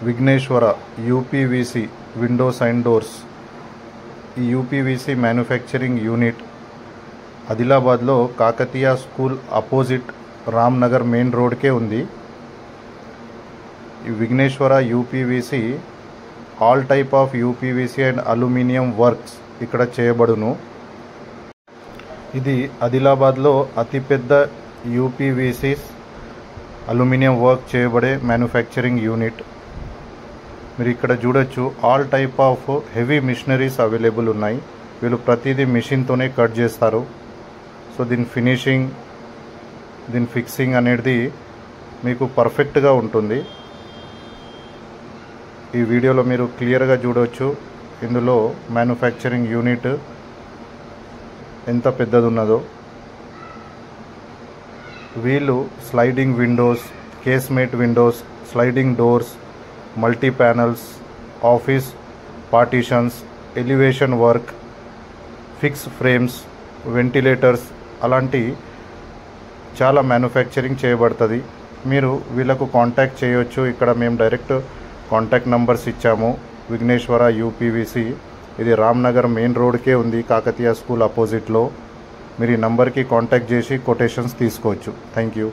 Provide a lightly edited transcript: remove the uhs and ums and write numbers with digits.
Vighneshwara UPVC windows and doors. ఈ UPVC manufacturing unit ఆదిలాబాద్లో Kakatiya school opposite Ramnagar main రోడ్కే ఉంది. ఈ Vigneshwara UPVC all type of UPVC and aluminium works ఇక్కడ చేయబడును. ఇది ఆదిలాబాద్లో అతిపెద్ద యూపీవీసీస్ అల్యూమినియం వర్క్ చేయబడే మ్యానుఫ్యాక్చరింగ్ యూనిట్. మీరు ఇక్కడ చూడొచ్చు, all type of heavy machineries available ఉన్నాయి. వీళ్ళు ప్రతిదీ మిషన్తోనే కట్ చేస్తారు. సో దీని ఫినిషింగ్, దీని ఫిక్సింగ్ అనేది మీకు పర్ఫెక్ట్గా ఉంటుంది. ఈ వీడియోలో మీరు క్లియర్గా చూడవచ్చు ఇందులో మ్యానుఫ్యాక్చరింగ్ యూనిట్ ఎంత పెద్దది ఉన్నదో. వీళ్ళు sliding windows, casement windows, sliding doors, multi panels, office partitions, elevation work, fix frames, ventilators అలాంటి చాలా మ్యానుఫ్యాక్చరింగ్ చేయబడుతుంది. మీరు వీళ్ళకు కాంటాక్ట్ చేయవచ్చు. ఇక్కడ మేము డైరెక్ట్ కాంటాక్ట్ నంబర్స్ ఇచ్చాము. విఘ్నేశ్వర యూపీవీసీ, ఇది రామ్నగర్ మెయిన్ రోడ్కే ఉంది, కాకతీయ స్కూల్ అపోజిట్లో. మీరు ఈ నంబర్కి కాంటాక్ట్ చేసి కొటేషన్స్ తీసుకోవచ్చు. Thank you.